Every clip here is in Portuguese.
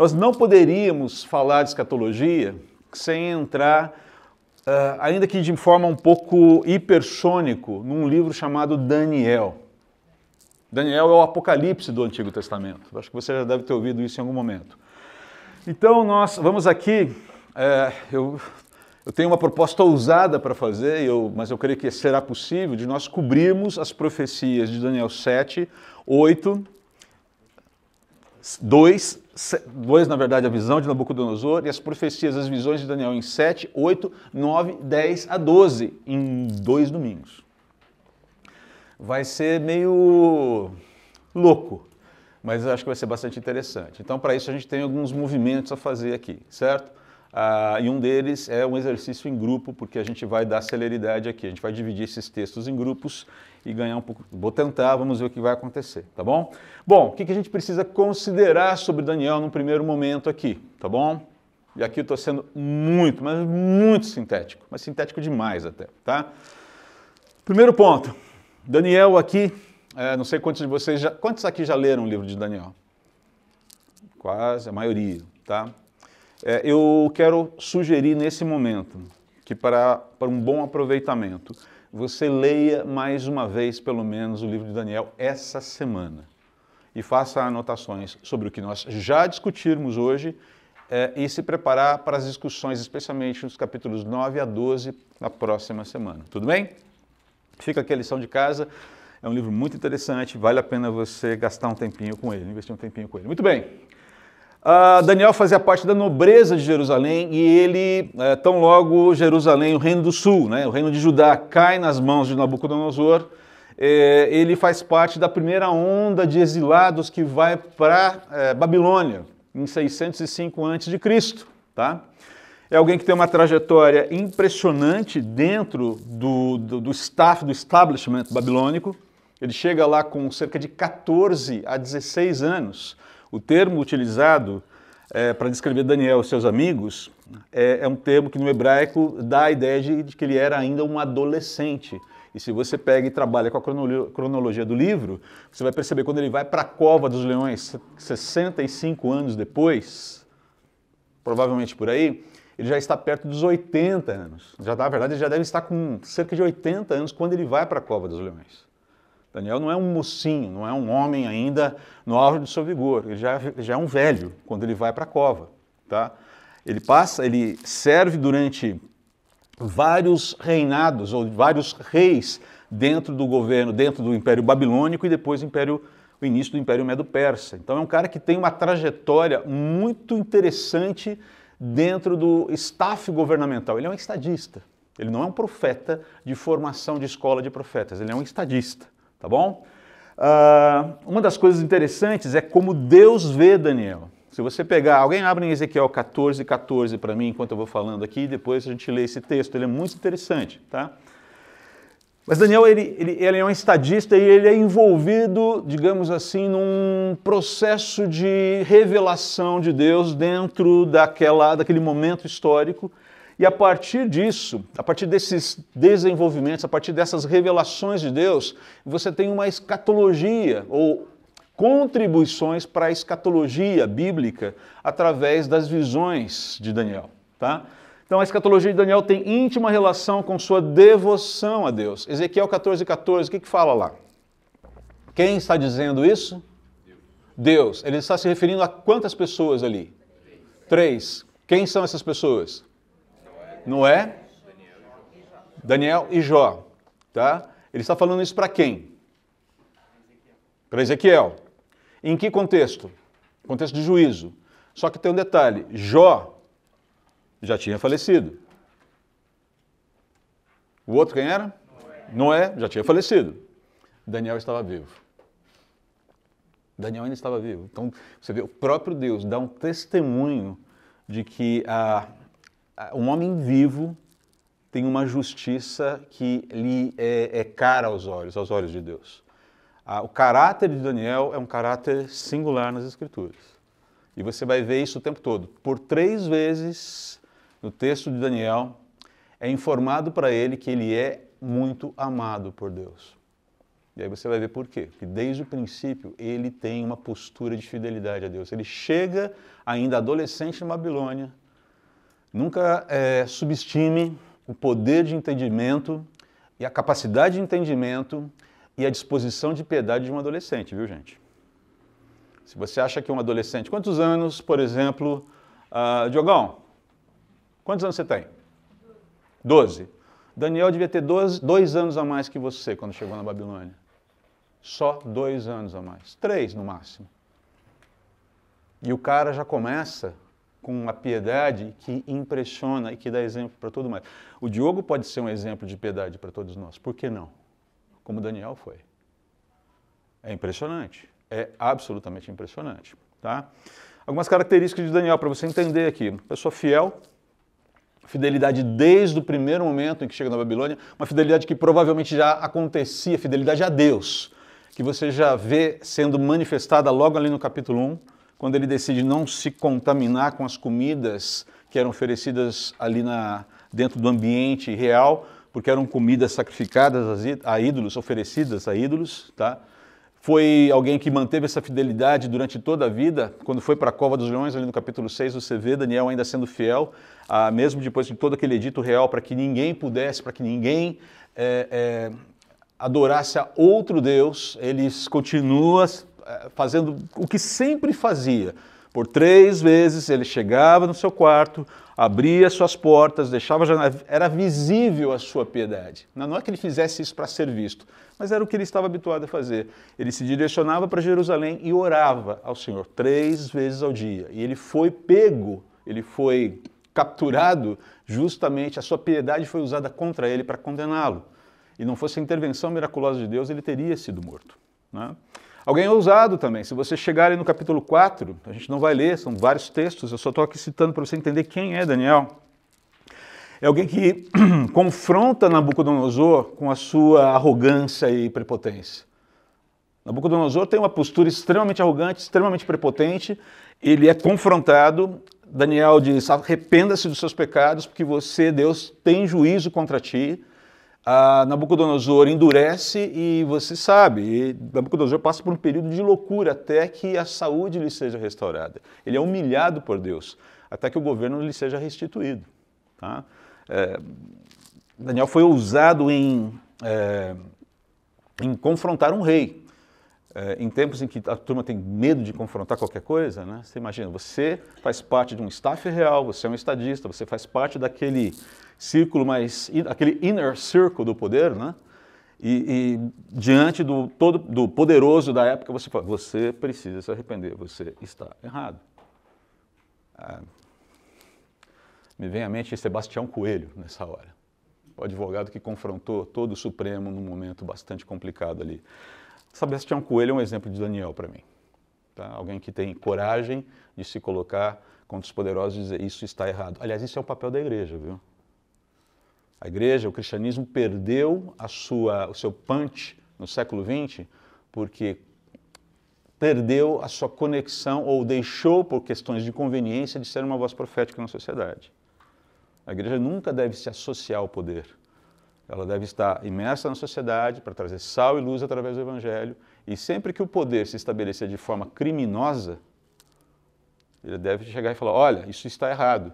Nós não poderíamos falar de escatologia sem entrar, ainda que de forma um pouco hipersônico, num livro chamado Daniel. Daniel é o Apocalipse do Antigo Testamento. Acho que você já deve ter ouvido isso em algum momento. Então nós vamos aqui, eu tenho uma proposta ousada para fazer, mas eu creio que será possível, de nós cobrirmos as profecias de Daniel 7, 8, 2, na verdade, a visão de Nabucodonosor, e as profecias, as visões de Daniel em 7, 8, 9, 10 a 12, em 2 domingos. Vai ser meio louco, mas acho que vai ser bastante interessante. Então, para isso, a gente tem alguns movimentos a fazer aqui, certo? E um deles é um exercício em grupo, porque a gente vai dar celeridade aqui. A gente vai dividir esses textos em grupos e ganhar um pouco. Vou tentar, vamos ver o que vai acontecer, tá bom? Bom, o que a gente precisa considerar sobre Daniel num primeiro momento aqui, tá bom? E aqui eu estou sendo muito, mas muito sintético, mas sintético demais até, tá? Primeiro ponto, Daniel aqui, não sei quantos de vocês, quantos aqui já leram o livro de Daniel? Quase, a maioria, tá? Eu quero sugerir nesse momento que para um bom aproveitamento, você leia mais uma vez, pelo menos, o livro de Daniel essa semana e faça anotações sobre o que nós já discutirmos hoje e se preparar para as discussões, especialmente nos capítulos 9 a 12, na próxima semana. Tudo bem? Fica aqui a lição de casa. É um livro muito interessante, vale a pena você gastar um tempinho com ele, investir um tempinho com ele. Muito bem. Daniel fazia parte da nobreza de Jerusalém e ele, tão logo Jerusalém, o reino do sul, né, o reino de Judá, cai nas mãos de Nabucodonosor, ele faz parte da primeira onda de exilados que vai para Babilônia, em 605 a.C., tá? É alguém que tem uma trajetória impressionante dentro do establishment babilônico. Ele chega lá com cerca de 14 a 16 anos. O termo utilizado para descrever Daniel e seus amigos é um termo que no hebraico dá a ideia de que ele era ainda um adolescente. E se você pega e trabalha com a cronologia do livro, você vai perceber quando ele vai para a cova dos leões, 65 anos depois, provavelmente por aí, ele já está perto dos 80 anos. Na verdade, ele já deve estar com cerca de 80 anos quando ele vai para a cova dos leões. Daniel não é um mocinho, não é um homem ainda no auge do seu vigor, ele já é um velho quando ele vai para a cova, tá? Ele serve durante vários reinados, ou vários reis dentro do governo, dentro do Império Babilônico e depois o início do Império Medo-Persa. Então é um cara que tem uma trajetória muito interessante dentro do staff governamental. Ele é um estadista, ele não é um profeta de formação de escola de profetas, ele é um estadista. Tá bom? Uma das coisas interessantes é como Deus vê Daniel. Se você pegar, alguém abre em Ezequiel 14, 14 para mim, enquanto eu vou falando aqui, e depois a gente lê esse texto, ele é muito interessante, tá? Mas Daniel, ele é um estadista e ele é envolvido, digamos assim, num processo de revelação de Deus dentro daquele momento histórico. E a partir disso, a partir desses desenvolvimentos, a partir dessas revelações de Deus, você tem uma escatologia ou contribuições para a escatologia bíblica através das visões de Daniel, tá? Então a escatologia de Daniel tem íntima relação com sua devoção a Deus. Ezequiel 14, 14, o que fala lá? Quem está dizendo isso? Deus. Ele está se referindo a quantas pessoas ali? 3. Quem são essas pessoas? Noé, Daniel e Jó, tá? Ele está falando isso para quem? Para Ezequiel. Em que contexto? Contexto de juízo. Só que tem um detalhe, Jó já tinha falecido. O outro quem era? Noé já tinha falecido. Daniel estava vivo. Daniel ainda estava vivo. Então, você vê, o próprio Deus dá um testemunho de que um homem vivo tem uma justiça que lhe é cara aos olhos de Deus. O caráter de Daniel é um caráter singular nas Escrituras. E você vai ver isso o tempo todo. Por 3 vezes, no texto de Daniel, é informado para ele que ele é muito amado por Deus. E aí você vai ver por quê. Porque desde o princípio ele tem uma postura de fidelidade a Deus. Ele chega ainda adolescente na Babilônia. Nunca subestime o poder de entendimento e a capacidade de entendimento e a disposição de piedade de um adolescente, viu, gente? Se você acha que um adolescente... Quantos anos, por exemplo... Diogão, quantos anos você tem? 12. Daniel devia ter 2 anos a mais que você quando chegou na Babilônia. Só 2 anos a mais. 3 no máximo. E o cara já começa com uma piedade que impressiona e que dá exemplo para todo mundo. O Diogo pode ser um exemplo de piedade para todos nós. Por que não? Como Daniel foi. É impressionante. É absolutamente impressionante. Tá? Algumas características de Daniel para você entender aqui. Uma pessoa fiel, fidelidade desde o primeiro momento em que chega na Babilônia, uma fidelidade que provavelmente já acontecia, fidelidade a Deus, que você já vê sendo manifestada logo ali no capítulo 1, quando ele decide não se contaminar com as comidas que eram oferecidas ali dentro do ambiente real, porque eram comidas sacrificadas a ídolos, oferecidas a ídolos, tá? Foi alguém que manteve essa fidelidade durante toda a vida. Quando foi para a Cova dos Leões, ali no capítulo 6, você vê Daniel ainda sendo fiel, mesmo depois de todo aquele edito real, para que ninguém pudesse, para que ninguém adorasse a outro Deus, ele continua fazendo o que sempre fazia. Por 3 vezes ele chegava no seu quarto, abria suas portas, deixava a janela, era visível a sua piedade. Não é que ele fizesse isso para ser visto, mas era o que ele estava habituado a fazer. Ele se direcionava para Jerusalém e orava ao Senhor 3 vezes ao dia. E ele foi pego, ele foi capturado, justamente a sua piedade foi usada contra ele para condená-lo. E não fosse a intervenção miraculosa de Deus, ele teria sido morto, né? Alguém ousado também. Se você chegar ali no capítulo 4, a gente não vai ler, são vários textos, eu só estou aqui citando para você entender quem é Daniel. É alguém que confronta Nabucodonosor com a sua arrogância e prepotência. Nabucodonosor tem uma postura extremamente arrogante, extremamente prepotente, ele é confrontado, Daniel diz, arrependa-se dos seus pecados, porque você, Deus, tem juízo contra ti. Nabucodonosor endurece e você sabe, Nabucodonosor passa por um período de loucura até que a saúde lhe seja restaurada. Ele é humilhado por Deus, até que o governo lhe seja restituído. Tá? Daniel foi ousado em confrontar um rei. Em tempos em que a turma tem medo de confrontar qualquer coisa, né? Você imagina, você faz parte de um staff real, você é um estadista, você faz parte daquele círculo aquele inner circle do poder, né? E diante do poderoso da época, você fala, você precisa se arrepender, você está errado. Me vem à mente Sebastião Coelho nessa hora, o advogado que confrontou todo o Supremo num momento bastante complicado ali. Sebastião Coelho é um exemplo de Daniel para mim. Tá? Alguém que tem coragem de se colocar contra os poderosos e dizer isso está errado. Aliás, isso é o papel da igreja, viu? A igreja, o cristianismo perdeu o seu punch no século XX porque perdeu a sua conexão ou deixou, por questões de conveniência, de ser uma voz profética na sociedade. A igreja nunca deve se associar ao poder. Ela deve estar imersa na sociedade para trazer sal e luz através do Evangelho. E sempre que o poder se estabelecer de forma criminosa, ele deve chegar e falar, olha, isso está errado.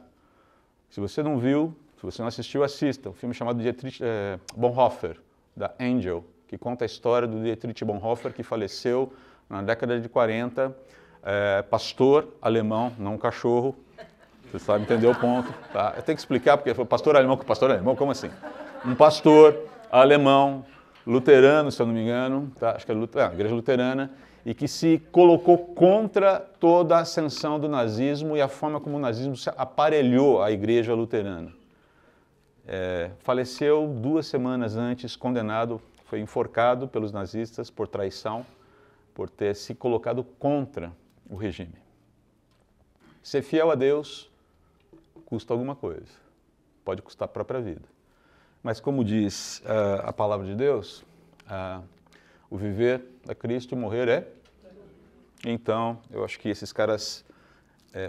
Se você não viu, se você não assistiu, assista. Um filme chamado Dietrich Bonhoeffer, da Angel, que conta a história do Dietrich Bonhoeffer, que faleceu na década de 40, pastor alemão, não um cachorro. Você sabe entender o ponto. Tá? Eu tenho que explicar, porque foi pastor alemão, como assim? Um pastor alemão, luterano, se eu não me engano, tá? Acho que é a igreja luterana, e que se colocou contra toda a ascensão do nazismo e a forma como o nazismo se aparelhou à igreja luterana. Faleceu 2 semanas antes, condenado, foi enforcado pelos nazistas por traição, por ter se colocado contra o regime. Ser fiel a Deus custa alguma coisa, pode custar a própria vida. Mas como diz a palavra de Deus, o viver é Cristo e o morrer é. Então, eu acho que esses caras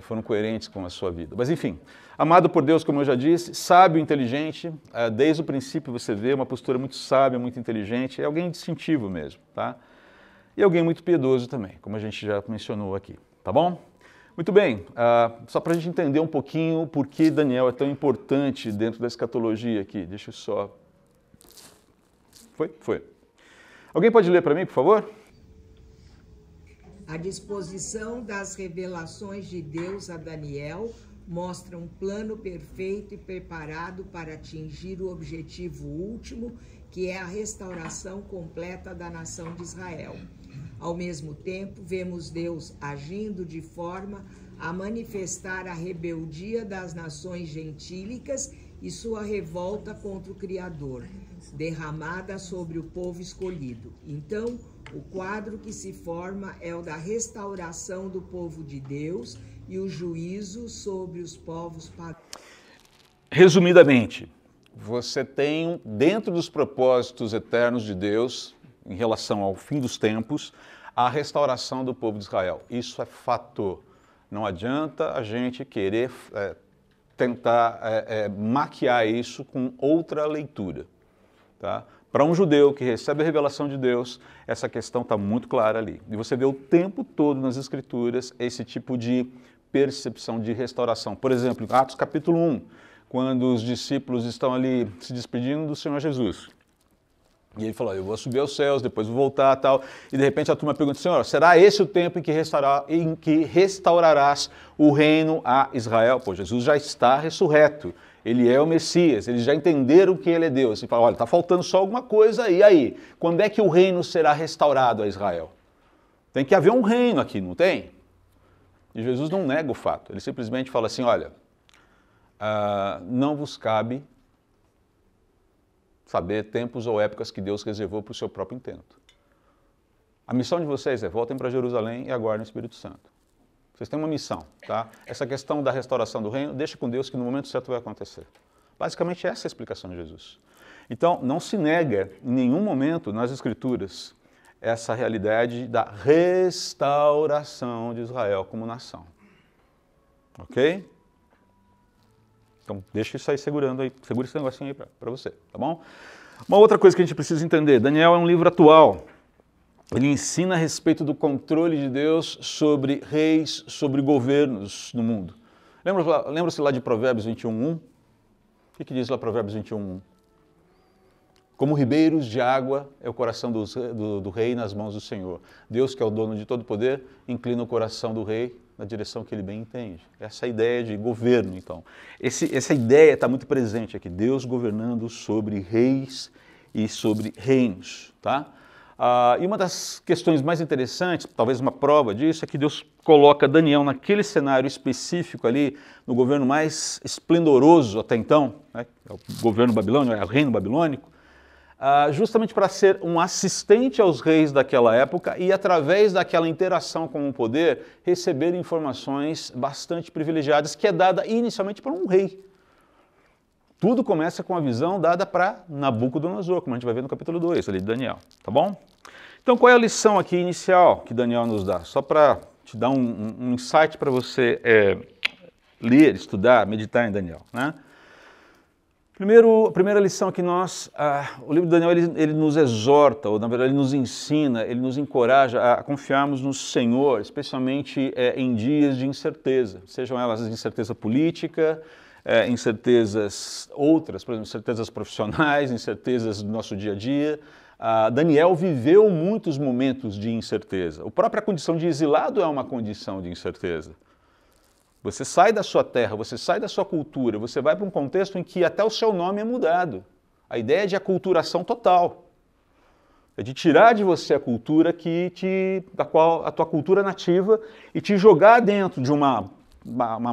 foram coerentes com a sua vida. Mas enfim, amado por Deus, como eu já disse, sábio, inteligente, desde o princípio você vê uma postura muito sábia, muito inteligente, é alguém distintivo mesmo, tá? E alguém muito piedoso também, como a gente já mencionou aqui, tá bom? Muito bem, só para a gente entender um pouquinho por que Daniel é tão importante dentro da escatologia aqui, deixa eu só... Foi. Alguém pode ler para mim, por favor? A disposição das revelações de Deus a Daniel mostra um plano perfeito e preparado para atingir o objetivo último, que é a restauração completa da nação de Israel. Ao mesmo tempo, vemos Deus agindo de forma a manifestar a rebeldia das nações gentílicas e sua revolta contra o Criador, derramada sobre o povo escolhido. Então, o quadro que se forma é o da restauração do povo de Deus e o juízo sobre os povos pagãos. Resumidamente, você tem, dentro dos propósitos eternos de Deus, em relação ao fim dos tempos, a restauração do povo de Israel. Isso é fato. Não adianta a gente querer tentar maquiar isso com outra leitura. Tá? Para um judeu que recebe a revelação de Deus, essa questão está muito clara ali. E você vê o tempo todo nas Escrituras esse tipo de percepção de restauração. Por exemplo, em Atos capítulo 1, quando os discípulos estão ali se despedindo do Senhor Jesus. E ele falou, eu vou subir aos céus, depois vou voltar e tal. E de repente a turma pergunta, Senhor, será esse o tempo em que restaurarás o reino a Israel? Pô, Jesus já está ressurreto. Ele é o Messias, eles já entenderam que ele é Deus. E fala, olha, está faltando só alguma coisa, e aí? Quando é que o reino será restaurado a Israel? Tem que haver um reino aqui, não tem? E Jesus não nega o fato, ele simplesmente fala assim, olha, não vos cabe saber tempos ou épocas que Deus reservou para o seu próprio intento. A missão de vocês é voltem para Jerusalém e aguardem o Espírito Santo. Vocês têm uma missão, tá? Essa questão da restauração do reino, deixa com Deus que no momento certo vai acontecer. Basicamente essa é a explicação de Jesus. Então, não se nega em nenhum momento nas Escrituras essa realidade da restauração de Israel como nação. Ok? Então, deixa isso aí segurando aí, segura esse negocinho aí para você, tá bom? Uma outra coisa que a gente precisa entender, Daniel é um livro atual. Ele ensina a respeito do controle de Deus sobre reis, sobre governos no mundo. Lembra-se lá de Provérbios 21:1? O que diz lá Provérbios 21:1? Como ribeiros de água é o coração do rei nas mãos do Senhor. Deus, que é o dono de todo poder, inclina o coração do rei na direção que ele bem entende. Essa é a ideia de governo, então. Essa ideia está muito presente aqui, Deus governando sobre reis e sobre reinos, tá? E uma das questões mais interessantes, talvez uma prova disso, é que Deus coloca Daniel naquele cenário específico ali, no governo mais esplendoroso até então, né, é o governo babilônico, é o reino babilônico, justamente para ser um assistente aos reis daquela época e, através daquela interação com o poder, receber informações bastante privilegiadas que é dada inicialmente por um rei. Tudo começa com a visão dada para Nabucodonosor, como a gente vai ver no capítulo 2, ali de Daniel, tá bom? Então, qual é a lição aqui inicial que Daniel nos dá? Só para te dar um insight para você ler, estudar, meditar em Daniel, né? A primeira lição que o livro de Daniel, ele nos exorta, ou na verdade ele nos ensina, ele nos encoraja a confiarmos no Senhor, especialmente em dias de incerteza, sejam elas incerteza política, incertezas outras, por exemplo, incertezas profissionais, incertezas do nosso dia a dia. Daniel viveu muitos momentos de incerteza. A própria condição de exilado é uma condição de incerteza. Você sai da sua terra, você sai da sua cultura, você vai para um contexto em que até o seu nome é mudado. A ideia é de aculturação total. É de tirar de você a cultura a tua cultura nativa e te jogar dentro de uma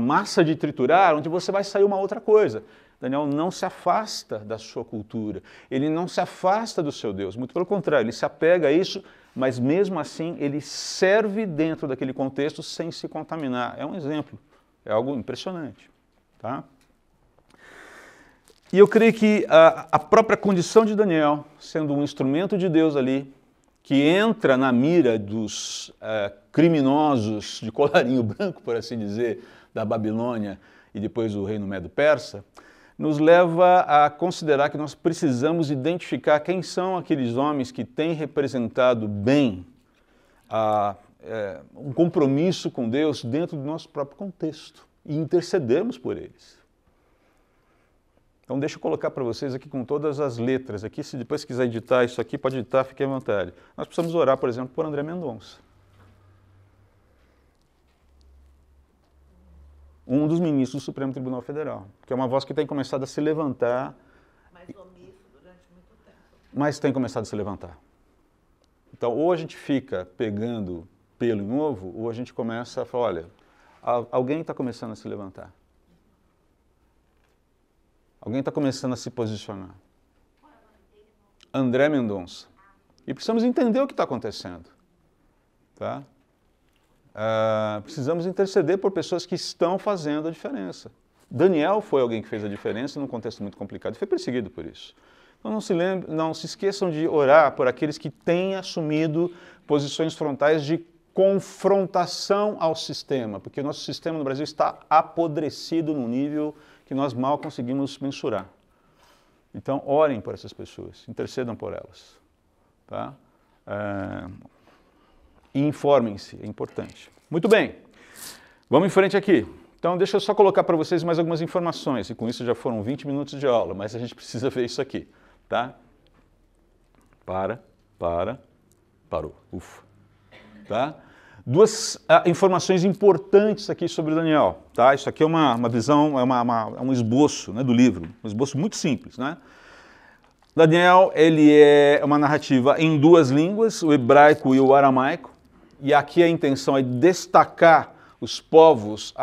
massa de triturar, onde você vai sair uma outra coisa. Daniel não se afasta da sua cultura, ele não se afasta do seu Deus, muito pelo contrário, ele se apega a isso, mas mesmo assim ele serve dentro daquele contexto sem se contaminar. É um exemplo, é algo impressionante, tá? E eu creio que a própria condição de Daniel, sendo um instrumento de Deus ali, que entra na mira dos criminosos de colarinho branco, por assim dizer, da Babilônia e depois do reino Medo-Persa, nos leva a considerar que nós precisamos identificar quem são aqueles homens que têm representado bem um compromisso com Deus dentro do nosso próprio contexto e intercedermos por eles. Então deixa eu colocar para vocês aqui com todas as letras, aqui, se depois quiser editar isso aqui, pode editar, fique à vontade. Nós precisamos orar, por exemplo, por André Mendonça. Um dos ministros do Supremo Tribunal Federal, que é uma voz que tem começado a se levantar. Mas omisso durante muito tempo. Mas tem começado a se levantar. Então, ou a gente fica pegando pelo em ovo, ou a gente começa a falar, olha, alguém está começando a se levantar. Alguém está começando a se posicionar. André Mendonça. E precisamos entender o que está acontecendo. Tá? Precisamos interceder por pessoas que estão fazendo a diferença. Daniel foi alguém que fez a diferença num contexto muito complicado e foi perseguido por isso. Então não se esqueçam de orar por aqueles que têm assumido posições frontais de confrontação ao sistema, porque o nosso sistema no Brasil está apodrecido num nível que nós mal conseguimos mensurar. Então, orem por essas pessoas, intercedam por elas. Tá? E informem-se, é importante. Muito bem, vamos em frente aqui. Então, deixa eu só colocar para vocês mais algumas informações, e com isso já foram 20 minutos de aula, mas a gente precisa ver isso aqui. Tá? Parou. Ufa. Tá? Duas informações importantes aqui sobre Daniel. Tá? Isso aqui é uma visão, é um esboço, né, do livro, um esboço muito simples. Né? Daniel, ele é uma narrativa em duas línguas, o hebraico e o aramaico, e aqui a intenção é destacar os povos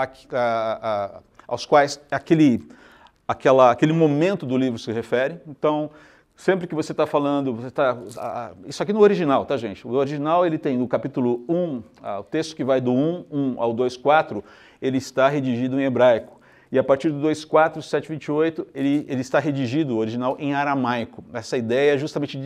aos quais aquele momento do livro se refere. Então, sempre que você está falando, isso aqui no original, tá, gente? O original, ele tem no capítulo 1, o texto que vai do 1 ao 2:4, ele está redigido em hebraico. E a partir do 2:4, 7:28, ele está redigido, o original, em aramaico. Essa ideia é justamente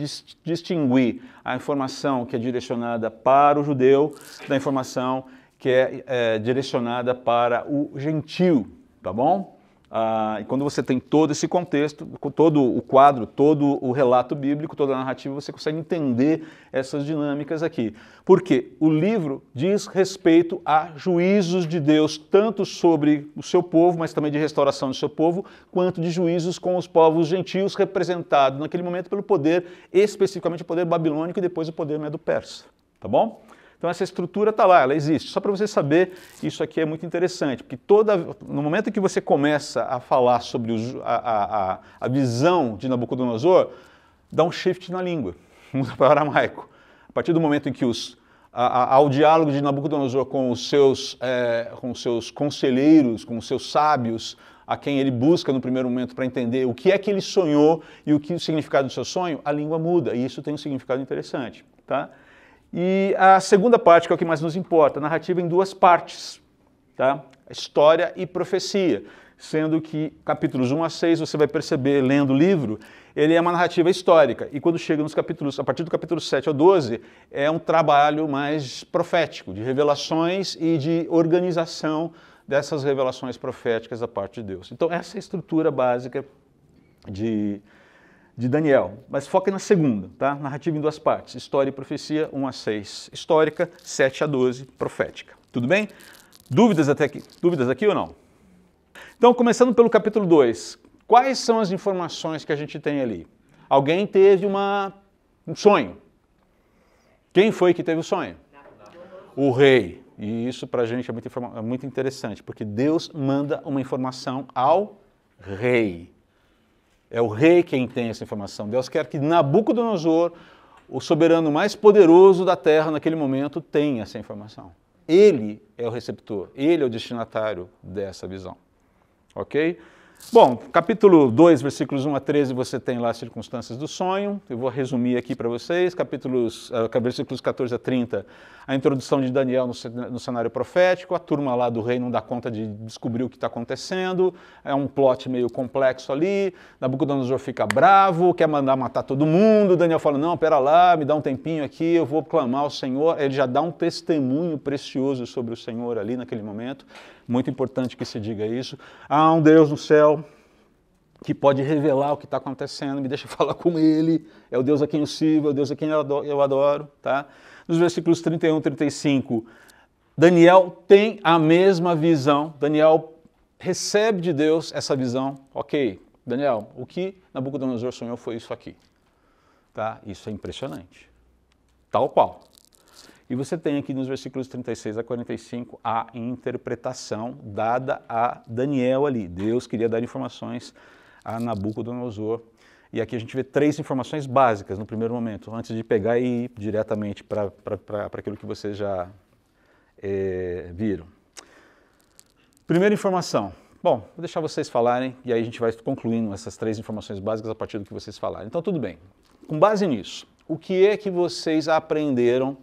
distinguir a informação que é direcionada para o judeu da informação que é direcionada para o gentio, tá bom? E quando você tem todo esse contexto, todo o quadro, todo o relato bíblico, toda a narrativa, você consegue entender essas dinâmicas aqui. Porque o livro diz respeito a juízos de Deus, tanto sobre o seu povo, mas também de restauração do seu povo, quanto de juízos com os povos gentios, representados naquele momento pelo poder, especificamente o poder babilônico e depois o poder medo-persa. Tá bom? Então essa estrutura está lá, ela existe. Só para você saber, isso aqui é muito interessante, porque no momento em que você começa a falar sobre a visão de Nabucodonosor, dá um shift na língua, muda para o aramaico. A partir do momento em que ao diálogo de Nabucodonosor com os seus conselheiros, com os seus sábios, a quem ele busca no primeiro momento para entender o que é que ele sonhou e o significado do seu sonho, a língua muda, e isso tem um significado interessante. Tá? E a segunda parte, que é o que mais nos importa, a narrativa em duas partes, tá? História e profecia, sendo que capítulos 1 a 6, você vai perceber, lendo o livro, ele é uma narrativa histórica, e quando chega nos capítulos, a partir do capítulo 7 ao 12, é um trabalho mais profético, de revelações e de organização dessas revelações proféticas da parte de Deus. Então essa é a estrutura básica de Daniel, mas foca na segunda, tá? Narrativa em duas partes, história e profecia, 1 a 6, histórica, 7 a 12, profética. Tudo bem? Dúvidas até aqui? Dúvidas aqui ou não? Então, começando pelo capítulo 2, quais são as informações que a gente tem ali? Alguém teve um sonho. Quem foi que teve o sonho? O rei. E isso para a gente é muito interessante, porque Deus manda uma informação ao rei. É o rei quem tem essa informação. Deus quer que Nabucodonosor, o soberano mais poderoso da terra naquele momento, tenha essa informação. Ele é o receptor, ele é o destinatário dessa visão. Ok? Bom, capítulo 2, versículos 1 a 13, você tem lá as circunstâncias do sonho. Eu vou resumir aqui para vocês. Versículos 14 a 30, a introdução de Daniel no cenário profético. A turma lá do rei não dá conta de descobrir o que está acontecendo. É um plot meio complexo ali. Nabucodonosor fica bravo, quer mandar matar todo mundo. Daniel fala, não, pera lá, me dá um tempinho aqui, eu vou clamar ao Senhor. Ele já dá um testemunho precioso sobre o Senhor ali naquele momento. Muito importante que se diga isso. Há um Deus no céu que pode revelar o que está acontecendo, me deixa falar com Ele, é o Deus a quem eu sirvo, é o Deus a quem eu adoro. Tá? Nos versículos 31 e 35, Daniel tem a mesma visão, Daniel recebe de Deus essa visão. Ok, Daniel, o que Nabucodonosor sonhou foi isso aqui. Tá? Isso é impressionante. Tal qual. E você tem aqui nos versículos 36 a 45 a interpretação dada a Daniel ali. Deus queria dar informações a Nabucodonosor. E aqui a gente vê 3 informações básicas no primeiro momento, antes de pegar e ir diretamente para aquilo que vocês já viram. Primeira informação. Bom, vou deixar vocês falarem e aí a gente vai concluindo essas 3 informações básicas a partir do que vocês falarem. Então, tudo bem. Com base nisso, o que é que vocês aprenderam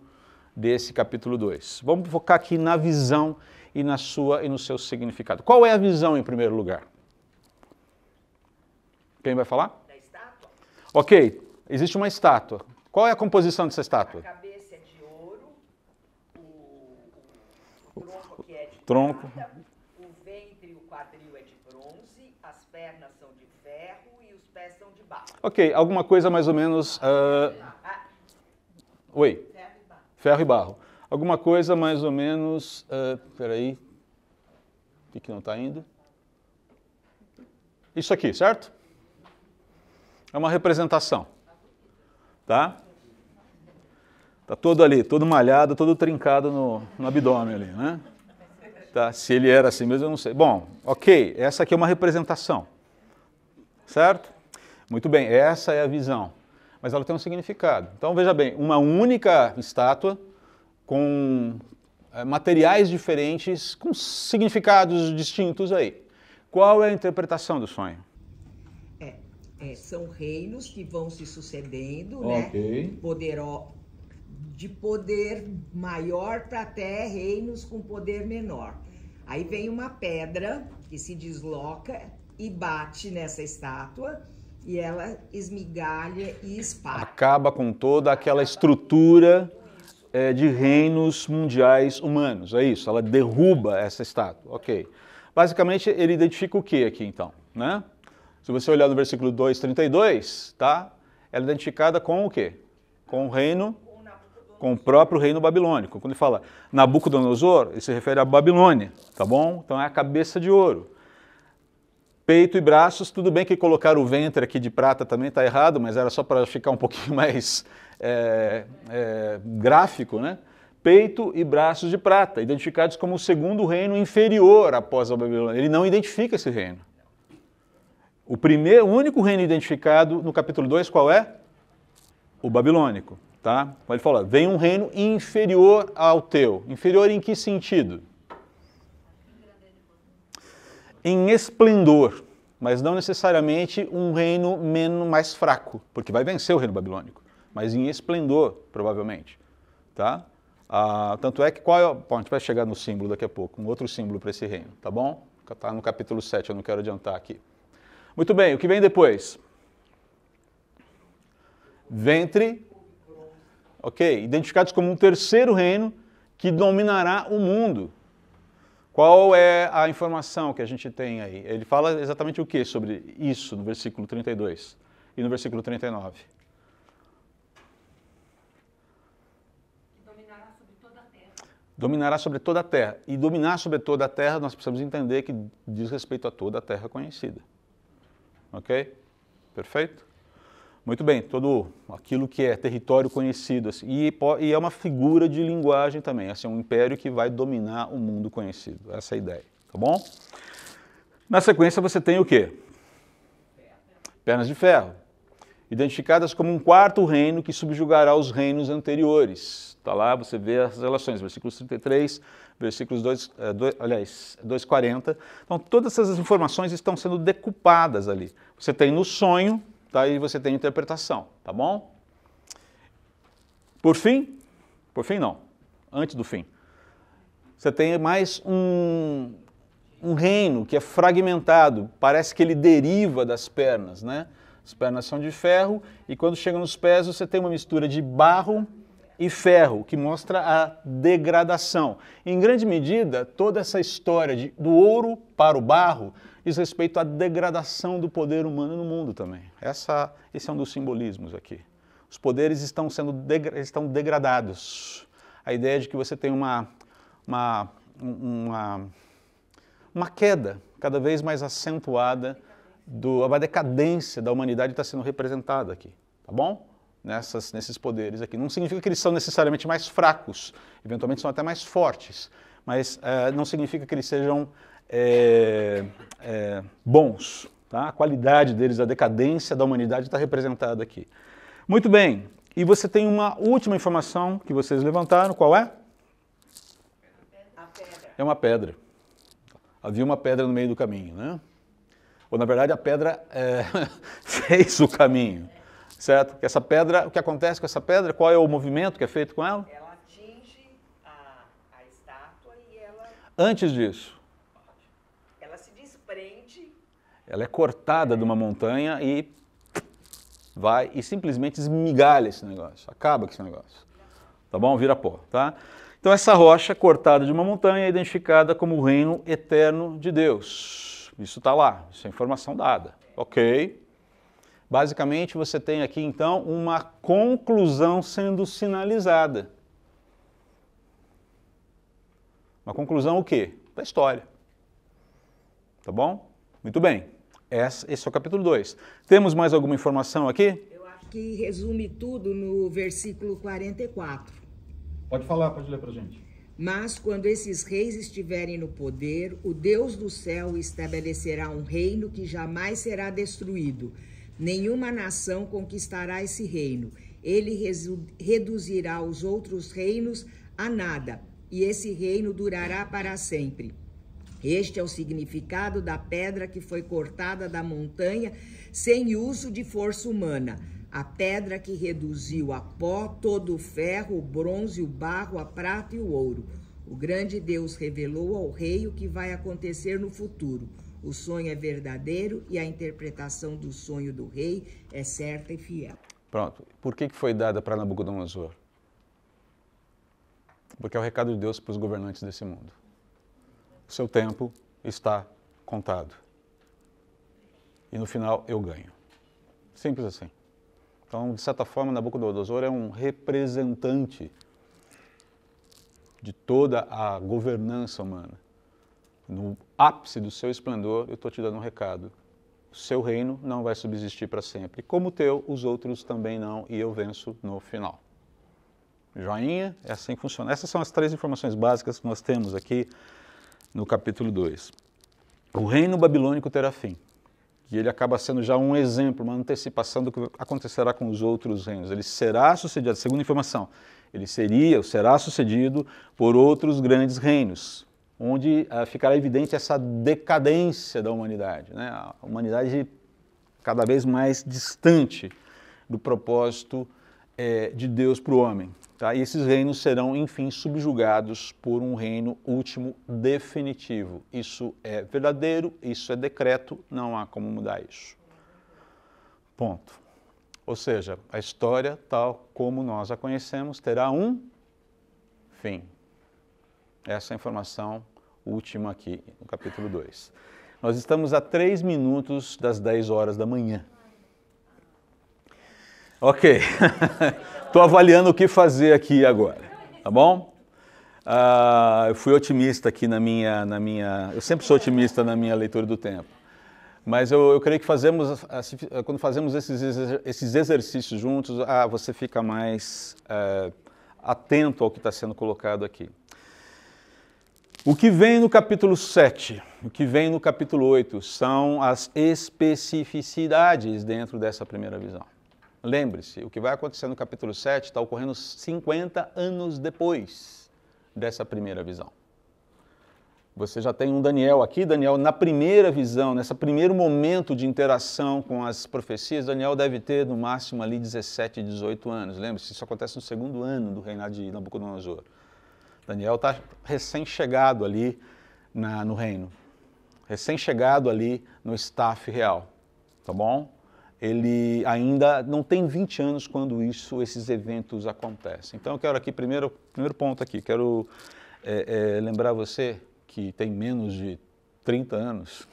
desse capítulo 2. Vamos focar aqui na visão e no seu significado. Qual é a visão em primeiro lugar? Quem vai falar? Da estátua? Ok, existe uma estátua. Qual é a composição dessa estátua? A cabeça é de ouro, o tronco que é de Tronco. prata, o ventre e o quadril é de bronze, as pernas são de ferro e os pés são de barro. Ok, alguma coisa mais ou menos... Oi? Ferro e barro. Alguma coisa mais ou menos... peraí. O que não está indo? Isso aqui, certo? É uma representação. Tá? Está todo ali, todo malhado, todo trincado no abdômen ali, né? Tá? Se ele era assim mesmo, eu não sei. Bom, ok, essa aqui é uma representação. Certo? Muito bem, essa é a visão. Mas ela tem um significado. Então, veja bem, uma única estátua com materiais diferentes, com significados distintos aí. Qual é a interpretação do sonho? São reinos que vão se sucedendo, Ok. né? De poder maior para até reinos com poder menor. Aí vem uma pedra que se desloca e bate nessa estátua e ela esmigalha e espalha. Acaba com toda aquela estrutura de reinos mundiais humanos, é isso, ela derruba essa estátua, ok. Basicamente, ele identifica o que aqui, então, né? Se você olhar no versículo 2:32, tá? Ela é identificada com o quê? Com o reino, com o próprio reino babilônico. Quando ele fala Nabucodonosor, ele se refere à Babilônia, tá bom? Então é a cabeça de ouro. Peito e braços, tudo bem que colocaram o ventre aqui de prata também está errado, mas era só para ficar um pouquinho mais gráfico, né? Peito e braços de prata, identificados como o segundo reino inferior após a Babilônia. Ele não identifica esse reino. O único reino identificado no capítulo 2, qual é? O babilônico, tá? Ele fala, vem um reino inferior ao teu. Inferior em que sentido? Em esplendor, mas não necessariamente um reino mais fraco, porque vai vencer o reino babilônico, mas em esplendor, provavelmente, tá? Tanto é que a gente vai chegar no símbolo daqui a pouco, um outro símbolo para esse reino, tá bom? Está no capítulo 7, eu não quero adiantar aqui. Muito bem, o que vem depois? Ventre, ok, identificados como um terceiro reino que dominará o mundo. Qual é a informação que a gente tem aí? Ele fala exatamente o que sobre isso no versículo 32 e no versículo 39? Dominará sobre toda a terra. Dominará sobre toda a terra. E dominar sobre toda a terra, nós precisamos entender que diz respeito a toda a terra conhecida. Ok? Perfeito? Muito bem, todo aquilo que é território conhecido. Assim, e é uma figura de linguagem também, assim, um império que vai dominar o mundo conhecido. Essa é a ideia, tá bom? Na sequência você tem o quê? Pernas de ferro. identificadas como um quarto reino que subjugará os reinos anteriores. Está lá, você vê as relações, versículos 33, versículos 2:40. Então, todas essas informações estão sendo decupadas ali. Você tem no sonho, tá? E você tem interpretação, tá bom? Por fim não, antes do fim, você tem mais um reino que é fragmentado, parece que ele deriva das pernas, né? As pernas são de ferro e quando chega nos pés você tem uma mistura de barro e ferro, que mostra a degradação. Em grande medida, toda essa história do ouro para o barro diz respeito à degradação do poder humano no mundo também. Esse é um dos simbolismos aqui. Os poderes estão degradados. A ideia de que você tem uma queda cada vez mais acentuada, uma decadência da humanidade está sendo representada aqui, tá bom? Nesses poderes aqui. Não significa que eles são necessariamente mais fracos, eventualmente são até mais fortes, mas não significa que eles sejam bons. Tá? A qualidade deles, a decadência da humanidade está representada aqui. Muito bem, e você tem uma última informação que vocês levantaram, qual é? A pedra. É uma pedra. Havia uma pedra no meio do caminho, né? Ou na verdade a pedra fez o caminho. Certo? Essa pedra, o que acontece com essa pedra? Qual é o movimento que é feito com ela? Ela atinge a estátua e ela... Antes disso. Ela se desprende. Ela é cortada de uma montanha e vai e simplesmente esmigalha esse negócio. Acaba com esse negócio. Tá bom? Vira pó, tá? Então essa rocha cortada de uma montanha é identificada como o reino eterno de Deus. Isso está lá, isso é informação dada. Ok. Basicamente, você tem aqui, então, uma conclusão sendo sinalizada. Uma conclusão o quê? Da história. Tá bom? Muito bem. Esse é o capítulo 2. Temos mais alguma informação aqui? Eu acho que resume tudo no versículo 44. Pode falar, pode ler pra gente. Mas quando esses reis estiverem no poder, o Deus do céu estabelecerá um reino que jamais será destruído. Nenhuma nação conquistará esse reino. Ele reduzirá os outros reinos a nada, e esse reino durará para sempre. Este é o significado da pedra que foi cortada da montanha sem uso de força humana. A pedra que reduziu a pó todo o ferro, o bronze, o barro, a prata e o ouro. O grande Deus revelou ao rei o que vai acontecer no futuro. O sonho é verdadeiro e a interpretação do sonho do rei é certa e fiel. Pronto. Por que foi dada para Nabucodonosor? Porque é o recado de Deus para os governantes desse mundo. O seu tempo está contado. E no final eu ganho. Simples assim. Então, de certa forma, Nabucodonosor é um representante de toda a governança humana. No ápice do seu esplendor, eu estou te dando um recado. O seu reino não vai subsistir para sempre. Como o teu, os outros também não, e eu venço no final. Joinha? É assim que funciona. Essas são as 3 informações básicas que nós temos aqui no capítulo 2. O reino babilônico terá fim. E ele acaba sendo já um exemplo, uma antecipação do que acontecerá com os outros reinos. Ele será sucedido, segunda informação, ele será sucedido por outros grandes reinos, onde ficará evidente essa decadência da humanidade, né? A humanidade cada vez mais distante do propósito de Deus para o homem. Tá? E esses reinos serão, enfim, subjugados por um reino último definitivo. Isso é verdadeiro, isso é decreto, não há como mudar isso. Ponto. Ou seja, a história, tal como nós a conhecemos, terá um fim. Essa é a informação última aqui no capítulo 2. Nós estamos a 3 minutos das 10 horas da manhã. Ok. Estou avaliando o que fazer aqui agora, tá bom? Eu fui otimista aqui eu sempre sou otimista na minha leitura do tempo. Mas eu creio que quando fazemos esses exercícios juntos, você fica mais atento ao que está sendo colocado aqui. O que vem no capítulo 7, o que vem no capítulo 8, são as especificidades dentro dessa primeira visão. Lembre-se, o que vai acontecer no capítulo 7 está ocorrendo 50 anos depois dessa primeira visão. Você já tem um Daniel aqui, Daniel na primeira visão, nesse primeiro momento de interação com as profecias, Daniel deve ter no máximo ali 17, 18 anos. Lembre-se, isso acontece no segundo ano do reinado de Nabucodonosor. Daniel está recém-chegado ali no reino, recém-chegado ali no staff real, tá bom? Ele ainda não tem 20 anos quando esses eventos acontecem. Então eu quero aqui, primeiro ponto aqui, quero lembrar você que tem menos de 30 anos,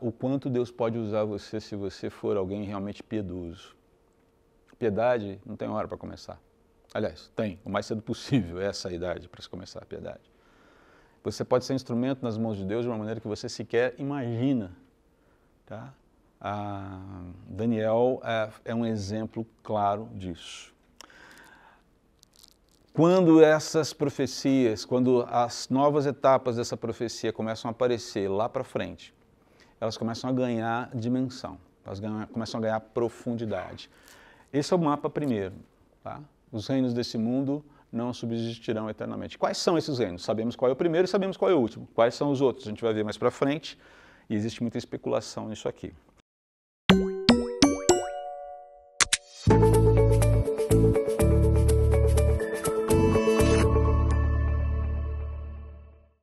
o quanto Deus pode usar você se você for alguém realmente piedoso. Piedade não tem hora para começar. Aliás, tem, o mais cedo possível, essa é a idade para se começar a piedade. Você pode ser instrumento nas mãos de Deus de uma maneira que você sequer imagina. Tá? Daniel é um exemplo claro disso. Quando essas profecias, quando as novas etapas dessa profecia começam a aparecer lá para frente, elas começam a ganhar dimensão, elas começam a ganhar profundidade. Esse é o mapa primeiro. Tá? Os reinos desse mundo não subsistirão eternamente. Quais são esses reinos? Sabemos qual é o primeiro e sabemos qual é o último. Quais são os outros? A gente vai ver mais para frente e existe muita especulação nisso aqui.